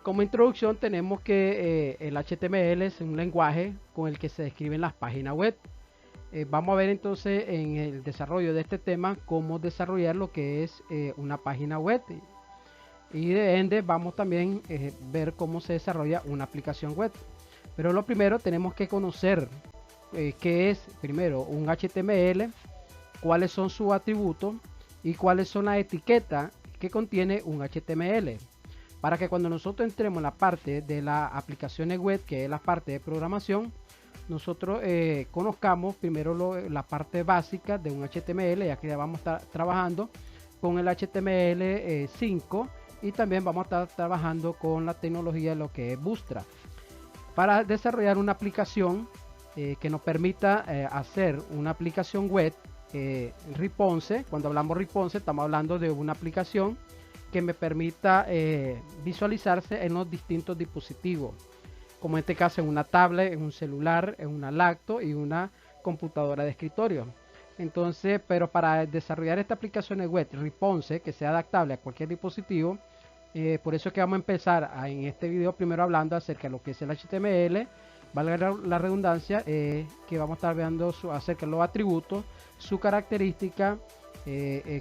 Como introducción tenemos que el HTML es un lenguaje con el que se describen las páginas web. Vamos a ver entonces en el desarrollo de este tema cómo desarrollar lo que es una página web. Y de ende vamos también a ver cómo se desarrolla una aplicación web. Pero lo primero tenemos que conocer qué es primero un HTML, cuáles son sus atributos y cuáles son las etiquetas que contiene un HTML. Para que cuando nosotros entremos en la parte de las aplicaciones web, que es la parte de programación, nosotros conozcamos primero la parte básica de un HTML, ya que ya vamos a estar trabajando con el HTML5 y también vamos a estar trabajando con la tecnología de lo que es Bootstrap para desarrollar una aplicación que nos permita hacer una aplicación web responsive. Cuando hablamos responsive estamos hablando de una aplicación que me permita visualizarse en los distintos dispositivos, como en este caso en una tablet, en un celular, en una laptop y una computadora de escritorio. Entonces, pero para desarrollar esta aplicación web responsive que sea adaptable a cualquier dispositivo, por eso es que vamos a empezar en este video primero hablando acerca de lo que es el HTML, valga la redundancia, que vamos a estar viendo acerca de los atributos, su característica,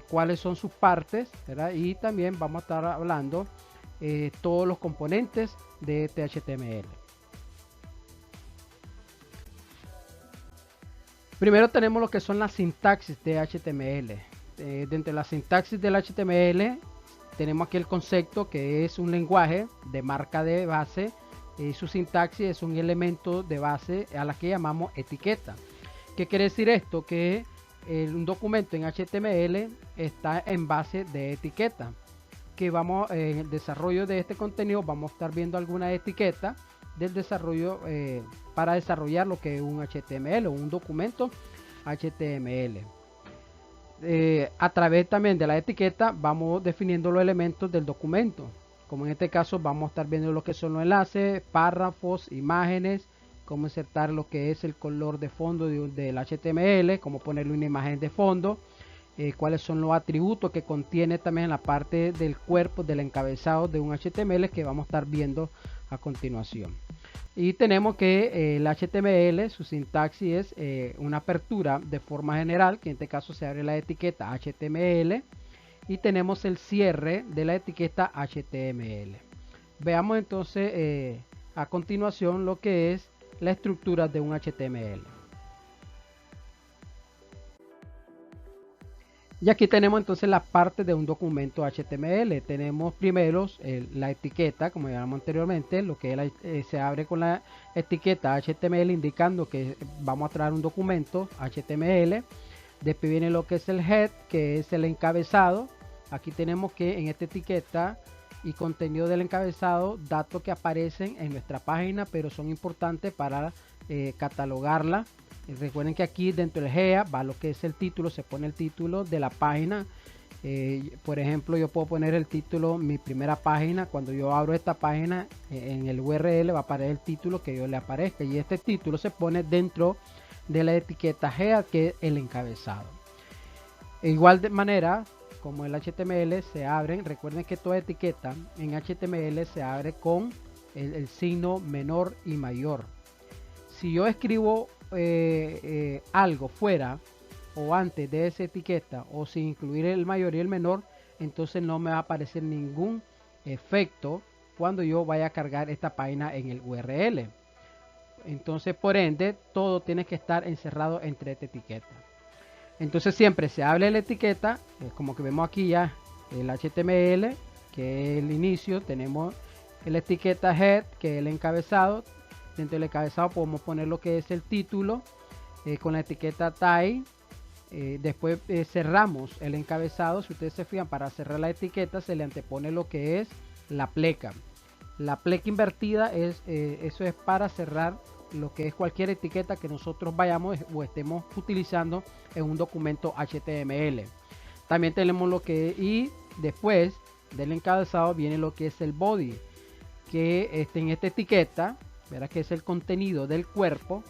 cuáles son sus partes, ¿verdad? Y también vamos a estar hablando todos los componentes de este HTML. Primero tenemos lo que son las sintaxis de HTML. Dentro de la sintaxis del HTML tenemos aquí el concepto que es un lenguaje de marca de base. Su sintaxis es un elemento de base a la que llamamos etiqueta. ¿Qué quiere decir esto? Que un documento en HTML está en base de etiqueta. Que vamos en el desarrollo de este contenido vamos a estar viendo algunas etiquetas del desarrollo para desarrollar lo que es un HTML o un documento HTML. A través también de la etiqueta vamos definiendo los elementos del documento, como en este caso vamos a estar viendo lo que son los enlaces, párrafos, imágenes, cómo insertar lo que es el color de fondo del HTML, cómo ponerle una imagen de fondo, cuáles son los atributos que contiene también la parte del cuerpo del encabezado de un HTML que vamos a estar viendo a continuación. Y tenemos que el HTML, su sintaxis es una apertura de forma general, que en este caso se abre la etiqueta HTML, y tenemos el cierre de la etiqueta HTML. Veamos entonces a continuación lo que es la estructura de un HTML. Y aquí tenemos entonces la parte de un documento HTML. Tenemos primero la etiqueta, como llamamos anteriormente, lo que se abre con la etiqueta HTML indicando que vamos a traer un documento HTML. Después viene lo que es el head, que es el encabezado. Aquí tenemos que en esta etiqueta y contenido del encabezado, datos que aparecen en nuestra página, pero son importantes para catalogarla. Recuerden que aquí dentro del header va lo que es el título, se pone el título de la página. Por ejemplo, yo puedo poner el título mi primera página. Cuando yo abro esta página en el URL va a aparecer el título que yo le aparezca, y este título se pone dentro de la etiqueta header, que es el encabezado. De igual manera como el HTML se abren, recuerden que toda etiqueta en HTML se abre con el signo menor y mayor. Si yo escribo algo fuera o antes de esa etiqueta, o sin incluir el mayor y el menor, entonces no me va a aparecer ningún efecto cuando yo vaya a cargar esta página en el URL. Entonces, por ende, todo tiene que estar encerrado entre esta etiqueta. Entonces siempre se abre la etiqueta, como que vemos aquí ya el HTML, que es el inicio. Tenemos la etiqueta head, que es el encabezado. Dentro del encabezado podemos poner lo que es el título con la etiqueta tag. Después cerramos el encabezado. Si ustedes se fijan, para cerrar la etiqueta se le antepone lo que es la pleca. La pleca invertida eso es para cerrar lo que es cualquier etiqueta que nosotros vayamos o estemos utilizando en un documento HTML. También tenemos lo que y después del encabezado viene lo que es el body, que en esta etiqueta, verá que es el contenido del cuerpo,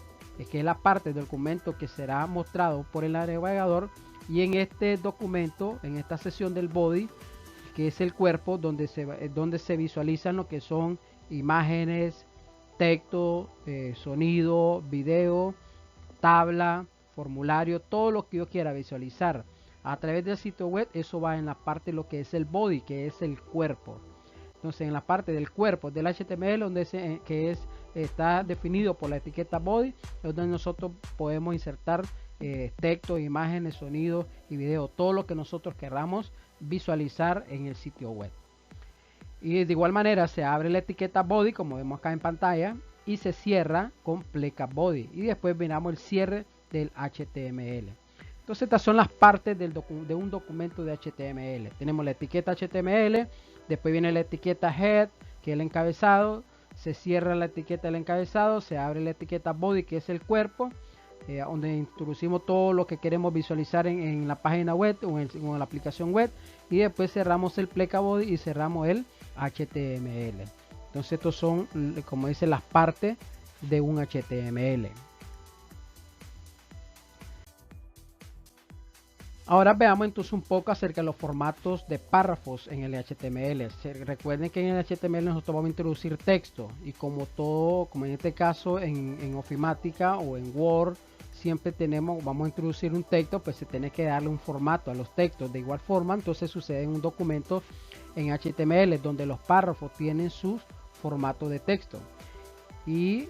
que es la parte del documento que será mostrado por el navegador. Y en este documento, en esta sección del body, que es el cuerpo donde se visualizan lo que son imágenes, texto, sonido, video, tabla, formulario, todo lo que yo quiera visualizar a través del sitio web. Eso va en la parte de lo que es el body, que es el cuerpo. Entonces en la parte del cuerpo del HTML, donde está definido por la etiqueta body, es donde nosotros podemos insertar texto, imágenes, sonido y video, todo lo que nosotros queramos visualizar en el sitio web. Y de igual manera se abre la etiqueta body, como vemos acá en pantalla, y se cierra con pleca body, y después miramos el cierre del HTML. Entonces estas son las partes de un documento de HTML. Tenemos la etiqueta HTML, después viene la etiqueta head, que es el encabezado, se cierra la etiqueta del encabezado, se abre la etiqueta body, que es el cuerpo, donde introducimos todo lo que queremos visualizar en la página web o en la aplicación web, y después cerramos el pleca body y cerramos el HTML. Entonces estos son, como dice, las partes de un HTML. Ahora veamos entonces un poco acerca de los formatos de párrafos en el HTML. Recuerden que en el HTML nosotros vamos a introducir texto, y como todo, como en este caso en Ofimática o en Word, siempre vamos a introducir un texto, pues se tiene que darle un formato a los textos. De igual forma, entonces sucede en un documento en HTML, donde los párrafos tienen sus formatos de texto. Y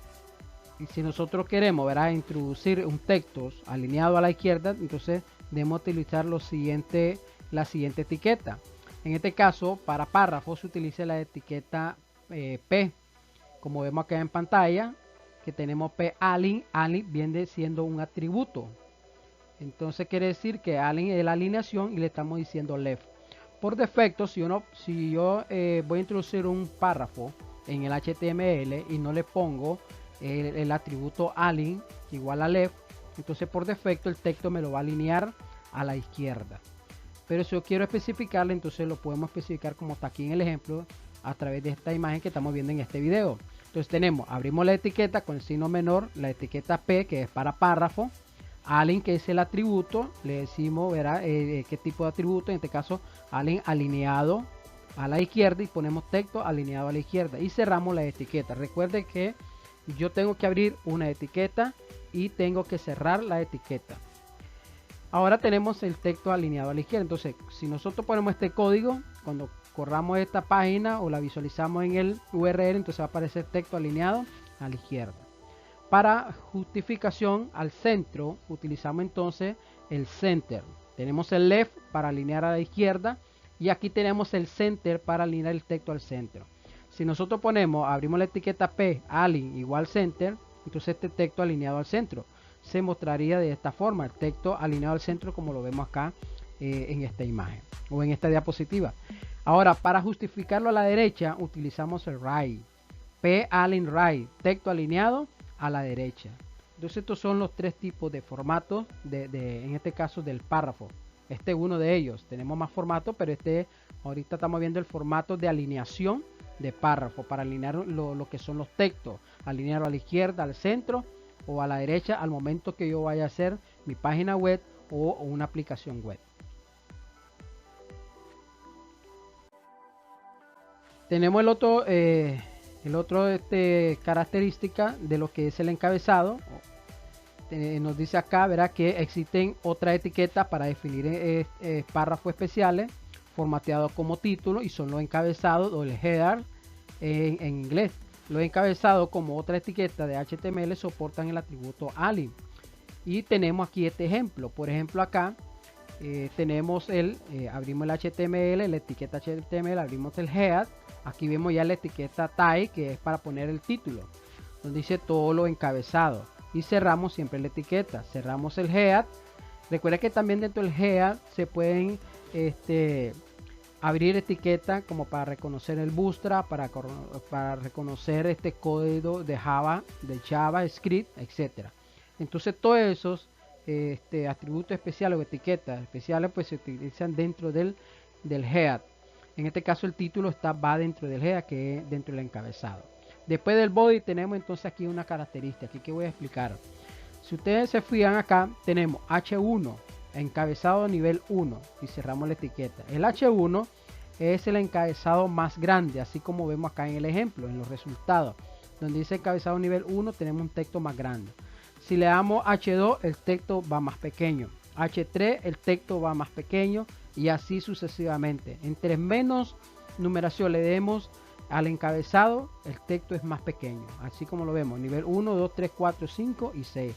si nosotros queremos, ¿verdad?, introducir un texto alineado a la izquierda, entonces debemos utilizar la siguiente etiqueta. En este caso, para párrafos se utiliza la etiqueta P, como vemos acá en pantalla, que tenemos P align. Align viene siendo un atributo, entonces quiere decir que align es la alineación y le estamos diciendo left. Por defecto, si yo voy a introducir un párrafo en el HTML y no le pongo el atributo align igual a left, entonces por defecto el texto me lo va a alinear a la izquierda. Pero si yo quiero especificarle, entonces lo podemos especificar como está aquí en el ejemplo, a través de esta imagen que estamos viendo en este video. Entonces abrimos la etiqueta con el signo menor, la etiqueta P, que es para párrafo, align, que es el atributo, le decimos, verá, qué tipo de atributo, en este caso align alineado a la izquierda, y ponemos texto alineado a la izquierda, y cerramos la etiqueta. Recuerde que yo tengo que abrir una etiqueta y tengo que cerrar la etiqueta. Ahora tenemos el texto alineado a la izquierda. Entonces, si nosotros ponemos este código, cuando corramos esta página o la visualizamos en el URL, entonces va a aparecer texto alineado a la izquierda. Para justificación al centro, utilizamos entonces el center. Tenemos el left para alinear a la izquierda, y aquí tenemos el center para alinear el texto al centro. Si nosotros abrimos la etiqueta P, align igual center, entonces este texto alineado al centro se mostraría de esta forma, el texto alineado al centro, como lo vemos acá en esta imagen o en esta diapositiva. Ahora, para justificarlo a la derecha, utilizamos el right. P align right, texto alineado a la derecha. Entonces estos son los tres tipos de formatos en este caso del párrafo. Este es uno de ellos. Tenemos más formatos, pero ahorita estamos viendo el formato de alineación de párrafo, para alinear lo que son los textos, alinearlo a la izquierda, al centro o a la derecha al momento que yo vaya a hacer mi página web o una aplicación web. Tenemos el otro característica de lo que es el encabezado. Nos dice acá, verá, que existen otras etiquetas para definir párrafos especiales formateados como título, y son los encabezados o el header en inglés. Los encabezados, como otra etiqueta de HTML, soportan el atributo align. Y tenemos aquí este ejemplo. Por ejemplo, acá tenemos abrimos el HTML, la etiqueta HTML, abrimos el head. Aquí vemos ya la etiqueta tag, que es para poner el título, donde dice todo lo encabezado. Y cerramos siempre la etiqueta, cerramos el head. Recuerda que también dentro del head se pueden abrir etiqueta como para reconocer el Bootstrap, para reconocer este código de Java, de JavaScript, etcétera. Entonces todos esos atributos especiales o etiquetas especiales pues se utilizan dentro del head. En este caso el título va dentro del head, que es dentro del encabezado. Después del body tenemos entonces aquí una característica aquí que voy a explicar. Si ustedes se fijan acá, tenemos H1, encabezado nivel 1, y cerramos la etiqueta. El H1 es el encabezado más grande, así como vemos acá en el ejemplo, en los resultados. Donde dice encabezado nivel 1 tenemos un texto más grande. Si le damos H2 el texto va más pequeño. H3 el texto va más pequeño y así sucesivamente. Entre menos numeración le demos al encabezado, el texto es más pequeño. Así como lo vemos, nivel 1, 2, 3, 4, 5 y 6.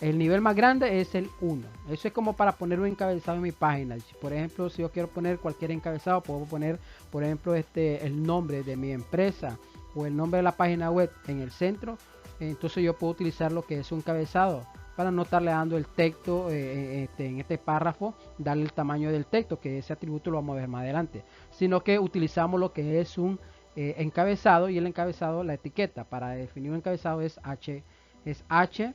El nivel más grande es el 1. Eso es como para poner un encabezado en mi página. Por ejemplo, si yo quiero poner cualquier encabezado, puedo poner, por ejemplo, el nombre de mi empresa o el nombre de la página web en el centro. Entonces yo puedo utilizar lo que es un encabezado para no estarle dando el texto en este párrafo, darle el tamaño del texto, que ese atributo lo vamos a ver más adelante, sino que utilizamos lo que es un encabezado, y el encabezado, la etiqueta para definir un encabezado es H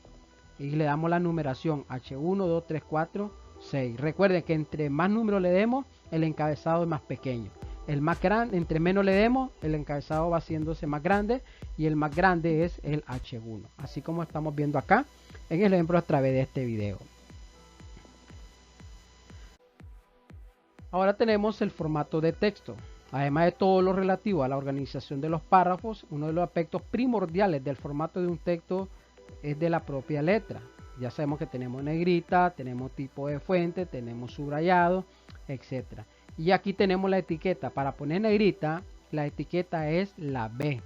y le damos la numeración H1, 2, 3, 4, 6. Recuerden que entre más números le demos, el encabezado es más pequeño. El más grande, entre menos le demos, el encabezado va haciéndose más grande y el más grande es el H1. Así como estamos viendo acá en el ejemplo a través de este video. Ahora tenemos el formato de texto. Además de todo lo relativo a la organización de los párrafos, uno de los aspectos primordiales del formato de un texto es de la propia letra. Ya sabemos que tenemos negrita, tenemos tipo de fuente, tenemos subrayado, etcétera. Y aquí tenemos la etiqueta. Para poner negrita, la etiqueta es la B.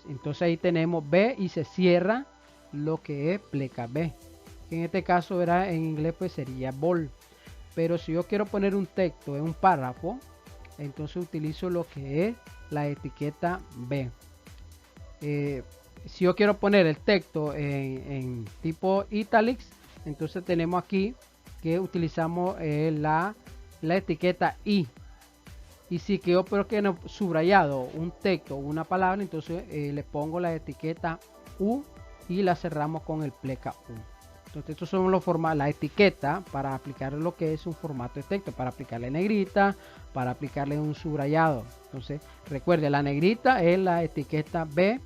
Entonces ahí tenemos B y se cierra lo que es pleca B. En este caso, ¿verdad? En inglés pues sería bold. Pero si yo quiero poner un texto en un párrafo, entonces utilizo lo que es la etiqueta B. Si yo quiero poner el texto en tipo italics, entonces tenemos aquí que utilizamos la etiqueta I. Y si quiero pero que no subrayado un texto o una palabra, entonces le pongo la etiqueta U y la cerramos con el pleca U. Entonces estos son los formatos, la etiqueta para aplicar lo que es un formato de texto, para aplicarle negrita, para aplicarle un subrayado. Entonces recuerde, la negrita es la etiqueta B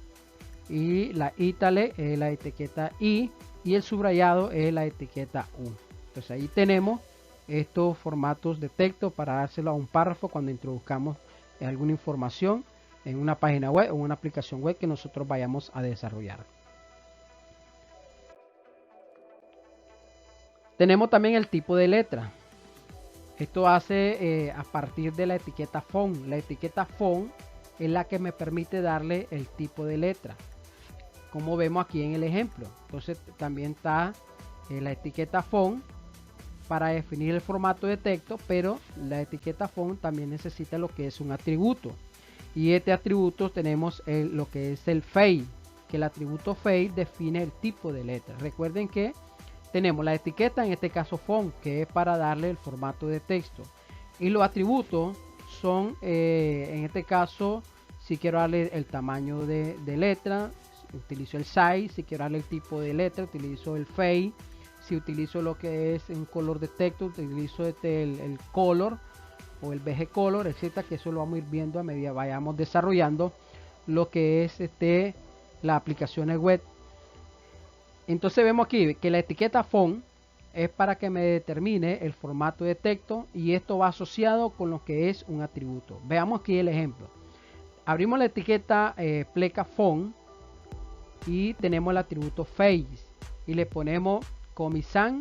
y la italic es la etiqueta I y el subrayado es la etiqueta U. Entonces ahí tenemos estos formatos de texto para dárselo a un párrafo cuando introduzcamos alguna información en una página web o una aplicación web que nosotros vayamos a desarrollar. Tenemos también el tipo de letra. Esto hace a partir de la etiqueta font. La etiqueta font es la que me permite darle el tipo de letra, como vemos aquí en el ejemplo. Entonces también está la etiqueta font para definir el formato de texto, pero la etiqueta font también necesita lo que es un atributo, y este atributo tenemos lo que es el fade, que el atributo fade define el tipo de letra. Recuerden que tenemos la etiqueta, en este caso font, que es para darle el formato de texto, y los atributos son en este caso, si quiero darle el tamaño de letra, utilizo el size. Si quiero darle el tipo de letra, utilizo el fade. Si utilizo lo que es un color de texto, utilizo el color o el BG color, etcétera, que eso lo vamos a ir viendo a medida vayamos desarrollando lo que es la aplicación web. Entonces vemos aquí que la etiqueta font es para que me determine el formato de texto, y esto va asociado con lo que es un atributo. Veamos aquí el ejemplo. Abrimos la etiqueta pleca font y tenemos el atributo face y le ponemos comisan,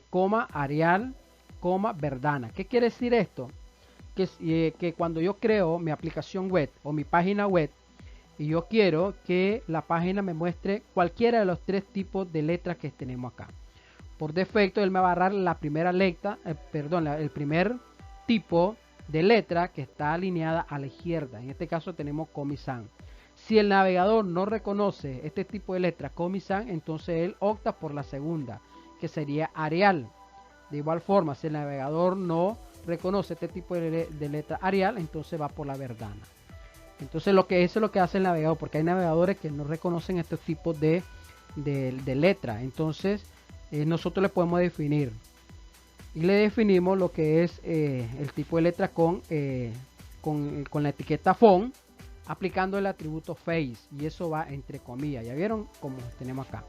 coma Arial, coma Verdana. ¿Qué quiere decir esto? Que cuando yo creo mi aplicación web o mi página web y yo quiero que la página me muestre cualquiera de los tres tipos de letras que tenemos acá, por defecto él me va a agarrar la primera letra, el primer tipo de letra que está alineada a la izquierda. En este caso tenemos comisan. Si el navegador no reconoce este tipo de letra comisan, entonces él opta por la segunda, que sería Arial. De igual forma, si el navegador no reconoce este tipo de letra Arial, entonces va por la Verdana. Entonces eso es lo que hace el navegador, porque hay navegadores que no reconocen estos tipos de letra. Entonces nosotros le podemos definir y le definimos lo que es el tipo de letra con la etiqueta font, aplicando el atributo face, y eso va entre comillas. Ya vieron como tenemos acá.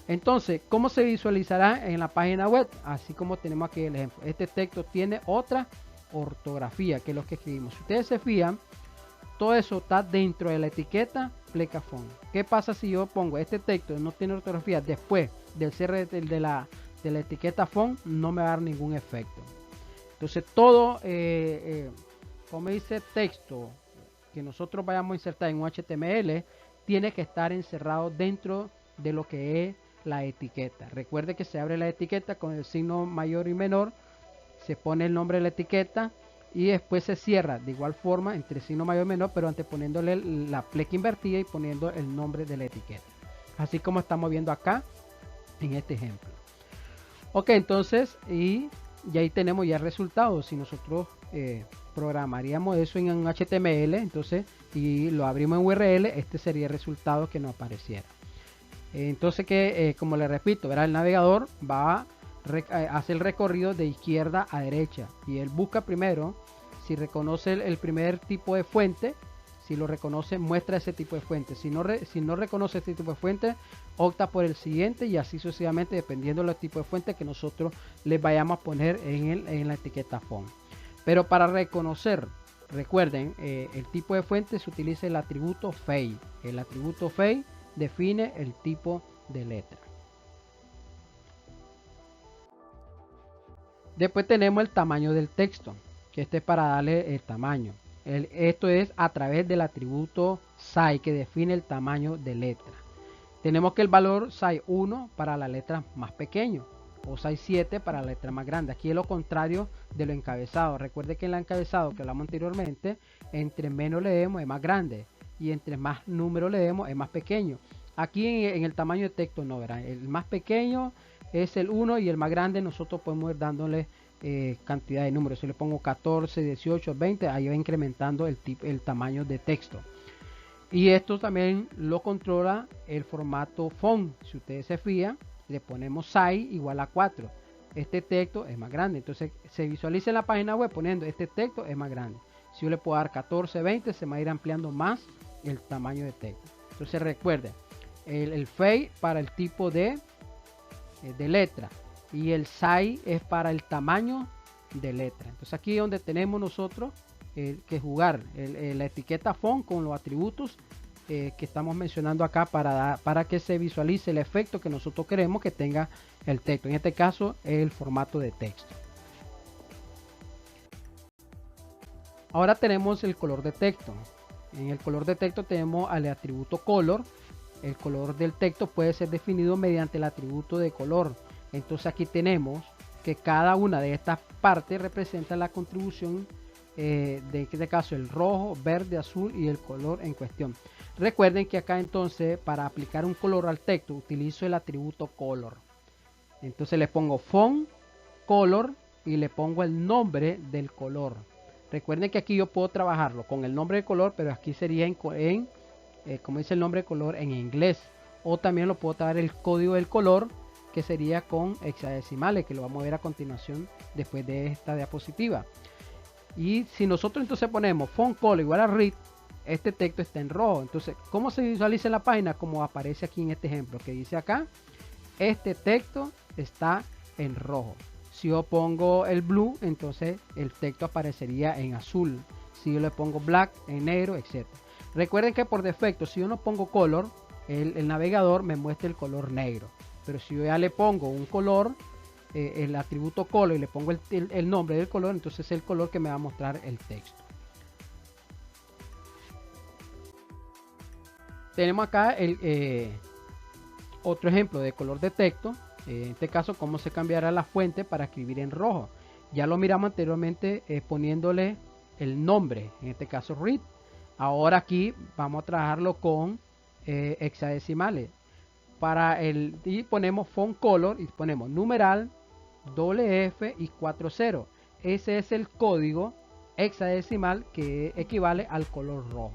Entonces, ¿cómo se visualizará en la página web? Así como tenemos aquí el ejemplo. Este texto tiene otra ortografía, que es lo que escribimos. Si ustedes se fijan, todo eso está dentro de la etiqueta pleca font. ¿Qué pasa si yo pongo este texto no tiene ortografía después del cierre de la etiqueta font? No me va a dar ningún efecto. Entonces todo, como dice, texto que nosotros vayamos a insertar en un HTML tiene que estar encerrado dentro de lo que es la etiqueta. Recuerde que se abre la etiqueta con el signo mayor y menor, se pone el nombre de la etiqueta y después se cierra de igual forma entre signo mayor y menor, pero anteponiéndole la pleca invertida y poniendo el nombre de la etiqueta, así como estamos viendo acá en este ejemplo. Ok, entonces y ahí tenemos ya el resultado. Si nosotros programaríamos eso en un HTML, entonces, y lo abrimos en URL, este sería el resultado que nos apareciera. Entonces, que como le repito, ¿verdad? El navegador va a hacer el recorrido de izquierda a derecha y él busca primero si reconoce el primer tipo de fuente. Si lo reconoce, muestra ese tipo de fuente. Si no reconoce este tipo de fuente, opta por el siguiente y así sucesivamente, dependiendo del tipo de fuente que nosotros les vayamos a poner en la etiqueta font. Pero para reconocer, recuerden, el tipo de fuente se utiliza el atributo fei. El atributo fei define el tipo de letra. Después tenemos el tamaño del texto, que este es para darle el tamaño. Esto es a través del atributo size, que define el tamaño de letra. Tenemos que el valor size 1 para la letra más pequeño o size 7 para la letra más grande. Aquí es lo contrario de lo encabezado. Recuerde que en el encabezado que hablamos anteriormente, entre menos leemos es más grande y entre más números leemos es más pequeño. Aquí en el tamaño de texto no, ¿verdad? El más pequeño es el 1 y el más grande nosotros podemos ir dándole cantidad de números. Si le pongo 14, 18, 20, ahí va incrementando el tamaño de texto. Y esto también lo controla el formato font. Si ustedes se fijan, le ponemos size igual a 4. Este texto es más grande. Entonces se visualiza en la página web poniendo este texto es más grande. Si yo le puedo dar 14, 20, se va a ir ampliando más el tamaño de texto. Entonces recuerden, el fei para el tipo de letra y el size es para el tamaño de letra. Entonces aquí es donde tenemos nosotros que jugar la etiqueta font con los atributos que estamos mencionando acá para que se visualice el efecto que nosotros queremos que tenga el texto. En este caso el formato de texto. Ahora tenemos el color de texto. En el color de texto tenemos al atributo color. El color del texto puede ser definido mediante el atributo de color. Entonces aquí tenemos que cada una de estas partes representa la contribución de este caso el rojo, verde, azul y el color en cuestión. Recuerden que acá entonces para aplicar un color al texto utilizo el atributo color. Entonces le pongo font color y le pongo el nombre del color. Recuerden que aquí yo puedo trabajarlo con el nombre del color, pero aquí sería como dice el nombre de color en inglés, o también lo puedo traer el código del color, que sería con hexadecimales, que lo vamos a ver a continuación después de esta diapositiva. Y si nosotros entonces ponemos font color igual a read, este texto está en rojo. Entonces, ¿cómo se visualiza en la página? Como aparece aquí en este ejemplo que dice acá, este texto está en rojo. Si yo pongo el blue, entonces el texto aparecería en azul. Si yo le pongo black, en negro, etc. Recuerden que por defecto, si yo no pongo color, el navegador me muestra el color negro. Pero si yo ya le pongo un color, el atributo color, y le pongo el nombre del color, entonces es el color que me va a mostrar el texto. Tenemos acá otro ejemplo de color de texto. En este caso, cómo se cambiará la fuente para escribir en rojo. Ya lo miramos anteriormente poniéndole el nombre, en este caso read. Ahora aquí vamos a trabajarlo con hexadecimales. Y ponemos font color y ponemos numeral, doble F y 40. Ese es el código hexadecimal que equivale al color rojo.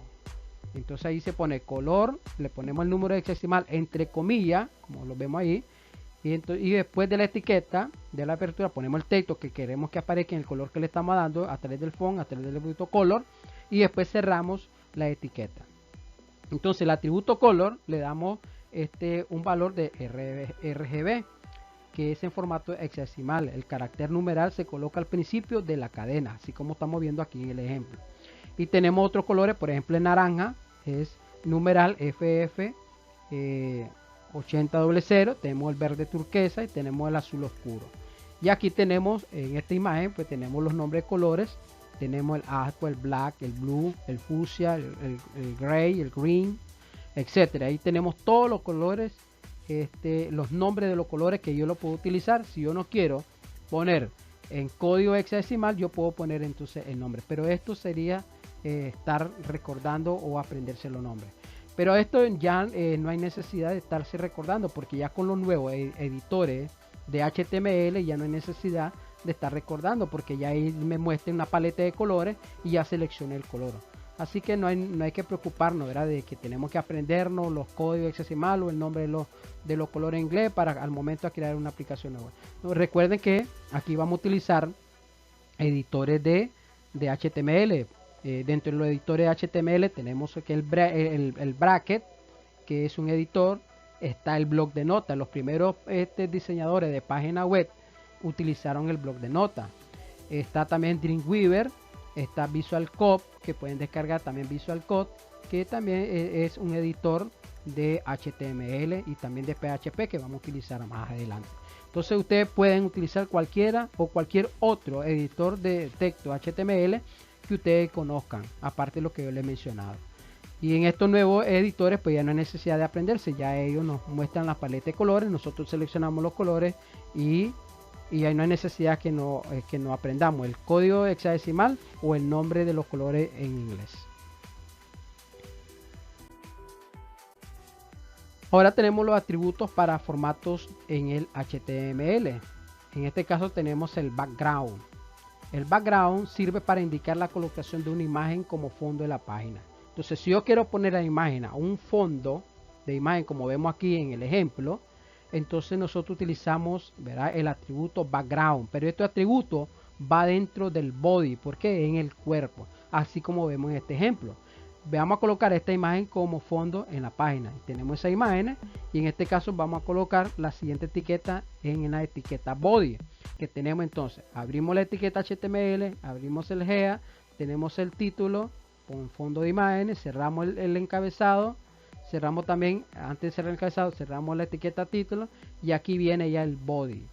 Entonces ahí se pone color, le ponemos el número hexadecimal entre comillas, como lo vemos ahí, y después de la etiqueta de la apertura ponemos el texto que queremos que aparezca en el color que le estamos dando a través del font, a través del atributo color, y después cerramos la etiqueta. Entonces el atributo color le damos un valor de RGB. que es en formato hexadecimal. El carácter numeral se coloca al principio de la cadena, así como estamos viendo aquí en el ejemplo. Y tenemos otros colores, por ejemplo, el naranja es numeral FF 8000, tenemos el verde turquesa y tenemos el azul oscuro. Y aquí tenemos en esta imagen, pues tenemos los nombres de colores. Tenemos el aqua, el black, el blue, el fucsia, el gray, el green, etcétera. Ahí tenemos todos los colores, los nombres de los colores que yo lo puedo utilizar. Si yo no quiero poner en código hexadecimal, yo puedo poner entonces el nombre. Pero esto sería estar recordando o aprenderse los nombres. Pero esto ya no hay necesidad de estarse recordando, porque ya con los nuevos editores de HTML ya no hay necesidad de estar recordando, porque ya ahí me muestra una paleta de colores y ya seleccioné el color. Así que no hay que preocuparnos, ¿verdad?, de que tenemos que aprendernos los códigos hexadecimal o el nombre de los colores en inglés para al momento de crear una aplicación nueva. Recuerden que aquí vamos a utilizar editores de HTML. Dentro de los editores de HTML tenemos que el bracket, que es un editor. Está el bloc de notas. Los primeros diseñadores de página web utilizaron el bloc de notas. Está también Dreamweaver, está Visual Code, que pueden descargar también Visual Code, que también es un editor de HTML y también de PHP que vamos a utilizar más adelante. Entonces ustedes pueden utilizar cualquiera o cualquier otro editor de texto HTML que ustedes conozcan, aparte de lo que yo les he mencionado. Y en estos nuevos editores pues ya no hay necesidad de aprenderse, ya ellos nos muestran la paleta de colores, nosotros seleccionamos los colores y ahí no hay necesidad que no aprendamos el código hexadecimal o el nombre de los colores en inglés. Ahora tenemos los atributos para formatos en el HTML. En este caso tenemos el background. El background sirve para indicar la colocación de una imagen como fondo de la página. Entonces, si yo quiero poner a la imagen a un fondo de imagen, como vemos aquí en el ejemplo, entonces nosotros utilizamos, ¿verdad?, el atributo background. Pero este atributo va dentro del body, porque en el cuerpo, así como vemos en este ejemplo. Vamos a colocar esta imagen como fondo en la página. Tenemos esa imagen y en este caso vamos a colocar la siguiente etiqueta en la etiqueta body que tenemos. Entonces abrimos la etiqueta HTML, abrimos el header, tenemos el título con fondo de imágenes, cerramos el encabezado, cerramos también, antes de cerrar el encabezado, cerramos la etiqueta título y aquí viene ya el body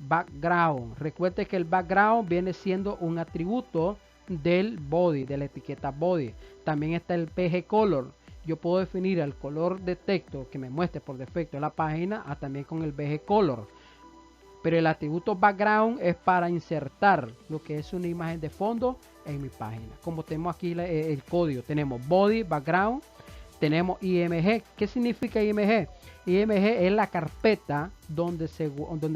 background. Recuerde que el background viene siendo un atributo del body, de la etiqueta body. También está el PG color. Yo puedo definir el color de texto que me muestre por defecto en la página también con el PG color. Pero el atributo background es para insertar lo que es una imagen de fondo en mi página. Como tenemos aquí el código, tenemos body, background, tenemos IMG. ¿Qué significa IMG? IMG es la carpeta donde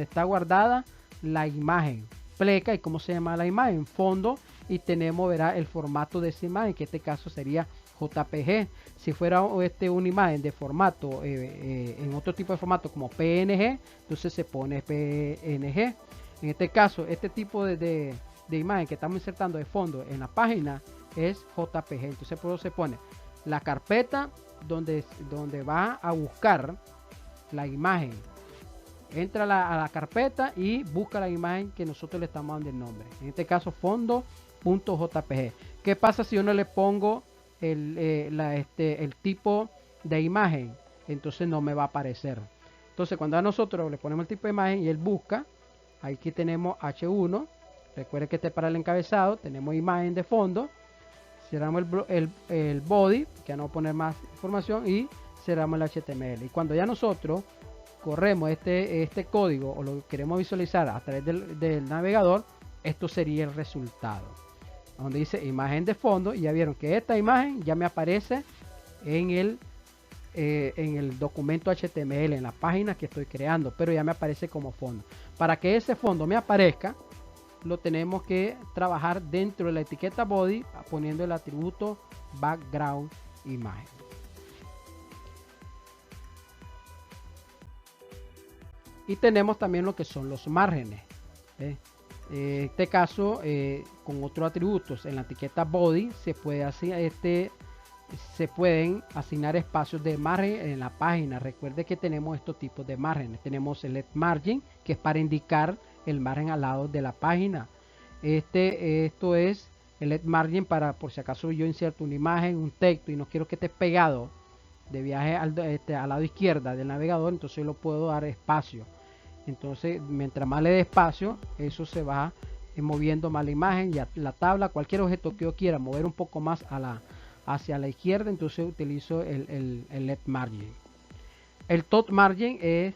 está guardada la imagen. Pleca, ¿y cómo se llama la imagen? Fondo. Y tenemos, verá, el formato de esa imagen, que en este caso sería JPG. Si fuera una imagen de formato, en otro tipo de formato como PNG, entonces se pone PNG. En este caso, este tipo de imagen que estamos insertando de fondo en la página es JPG. Entonces por eso se pone la carpeta donde va a buscar la imagen. Entra a la carpeta y busca la imagen que nosotros le estamos dando el nombre. En este caso, fondo.jpg. ¿Qué pasa si yo no le pongo el tipo de imagen? Entonces no me va a aparecer. Entonces cuando a nosotros le ponemos el tipo de imagen y él busca, aquí tenemos H1. Recuerden que este es para el encabezado. Tenemos imagen de fondo. Cerramos el body, que no poner más información, y cerramos el HTML. Y cuando ya nosotros corremos este código o lo queremos visualizar a través del navegador, esto sería el resultado, donde dice imagen de fondo, y ya vieron que esta imagen ya me aparece en el documento HTML, en la página que estoy creando, pero ya me aparece como fondo. Para que ese fondo me aparezca, lo tenemos que trabajar dentro de la etiqueta body poniendo el atributo background imagen. Y tenemos también lo que son los márgenes. En este caso, con otros atributos en la etiqueta body se puede hacer se pueden asignar espacios de margen en la página. Recuerde que tenemos estos tipos de márgenes. Tenemos el Left Margin, que es para indicar el margen al lado de la página. Esto es el Left Margin para, por si acaso yo inserto una imagen, un texto y no quiero que esté pegado de viaje al lado izquierda del navegador, entonces yo lo puedo dar espacio. Entonces mientras más le dé espacio, eso se va moviendo más la imagen y la tabla, cualquier objeto que yo quiera mover un poco más hacia la izquierda, entonces utilizo el Left Margin. El Top Margin es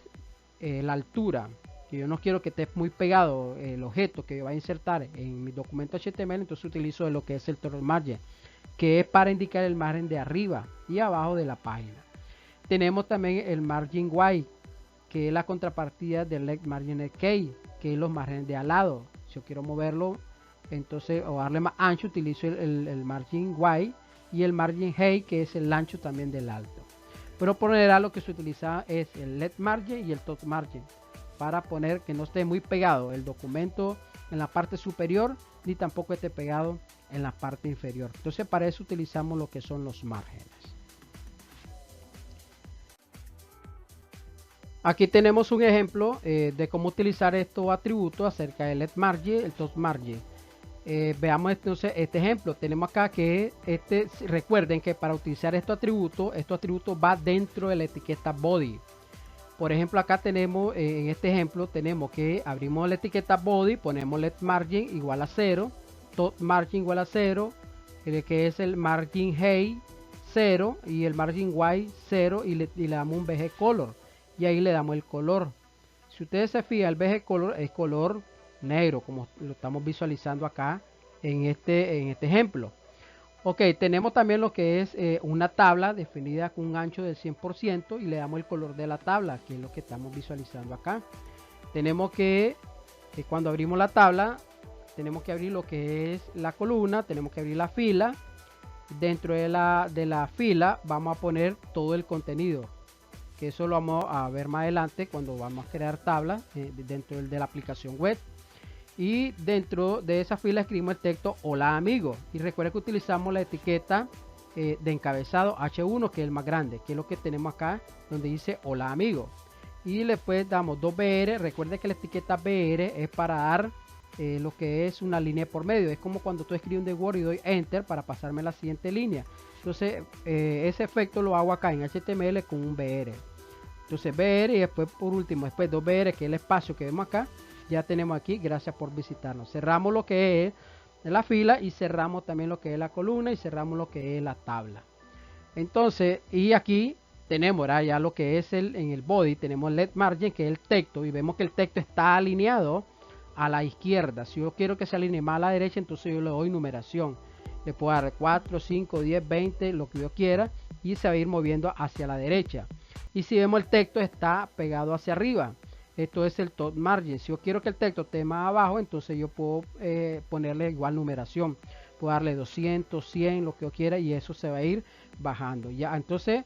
la altura, que yo no quiero que esté muy pegado el objeto que yo voy a insertar en mi documento HTML, entonces utilizo lo que es el Top Margin, que es para indicar el margen de arriba y abajo de la página. Tenemos también el Margin Y, que es la contrapartida del Left Margin K, que es los márgenes de al lado. Si yo quiero moverlo, entonces, o darle más ancho, utilizo el Margin Y, y el Margin Height, que es el ancho también del alto. Pero por general lo que se utiliza es el Left Margin y el Top Margin, para poner que no esté muy pegado el documento en la parte superior, ni tampoco esté pegado en la parte inferior. Entonces para eso utilizamos lo que son los márgenes. Aquí tenemos un ejemplo de cómo utilizar estos atributos acerca del Left Margin, el Top Margin. Veamos entonces este ejemplo. Tenemos acá que recuerden que para utilizar estos atributos va dentro de la etiqueta body. Por ejemplo, acá tenemos en este ejemplo tenemos que abrimos la etiqueta body, ponemos Left Margin igual a 0, Top Margin igual a 0, que es el Margin Height 0 y el Margin Y 0, y le damos un BG Color y ahí le damos el color. Si ustedes se fijan, el BG Color es color negro, como lo estamos visualizando acá en este ejemplo. Ok, tenemos también lo que es una tabla definida con un ancho del 100% y le damos el color de la tabla, que es lo que estamos visualizando acá. Tenemos que cuando abrimos la tabla, tenemos que abrir lo que es la columna, tenemos que abrir la fila. Dentro de la fila vamos a poner todo el contenido, que eso lo vamos a ver más adelante cuando vamos a crear tablas dentro de la aplicación web. Y dentro de esa fila escribimos el texto hola amigo, y recuerden que utilizamos la etiqueta de encabezado H1, que es el más grande, que es lo que tenemos acá donde dice hola amigo, y después damos 2 BR. Recuerden que la etiqueta BR es para dar lo que es una línea por medio. Es como cuando tú escribes un Word y doy enter para pasarme a la siguiente línea. Entonces ese efecto lo hago acá en HTML con un BR. Entonces BR y después por último después 2 BR, que es el espacio que vemos acá. Ya tenemos aquí, gracias por visitarnos. Cerramos lo que es la fila y cerramos también lo que es la columna y cerramos lo que es la tabla. Entonces, y aquí tenemos ya lo que es en el body, tenemos el Left Margin, que es el texto, y vemos que el texto está alineado a la izquierda. Si yo quiero que se alinee más a la derecha, entonces yo le doy numeración. Le puedo dar 4, 5, 10, 20, lo que yo quiera, y se va a ir moviendo hacia la derecha. Y si vemos el texto está pegado hacia arriba, esto es el Top Margin. Si yo quiero que el texto esté más abajo, entonces yo puedo ponerle igual numeración. Puedo darle 200, 100, lo que yo quiera, y eso se va a ir bajando. Ya, entonces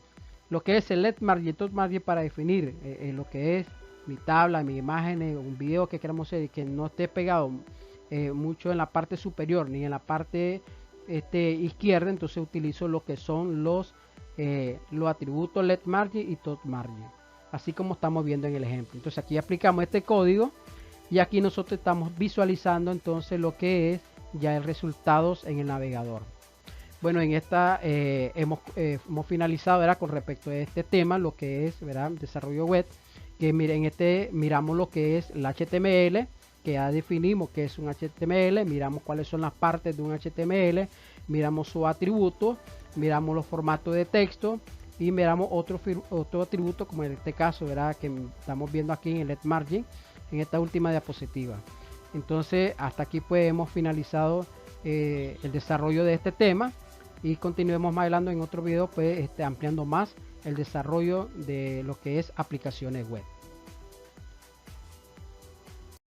lo que es el Left Margin, Top Margin, para definir lo que es mi tabla, mi imagen, un video que queramos hacer, que no esté pegado mucho en la parte superior ni en la parte izquierda, entonces utilizo lo que son los atributos Left Margin y Top Margin, así como estamos viendo en el ejemplo. Entonces aquí aplicamos este código y aquí nosotros estamos visualizando entonces lo que es ya el resultados en el navegador. Bueno, en esta hemos finalizado con respecto a este tema, lo que es desarrollo web, que miren, miramos lo que es el HTML, que ya definimos que es un HTML, miramos cuáles son las partes de un HTML, miramos sus atributos, miramos los formatos de texto y miramos otro atributo, como en este caso que estamos viendo aquí en el Left Margin, en esta última diapositiva. Entonces hasta aquí pues hemos finalizado el desarrollo de este tema, y continuemos más adelante en otro video pues ampliando más el desarrollo de lo que es aplicaciones web.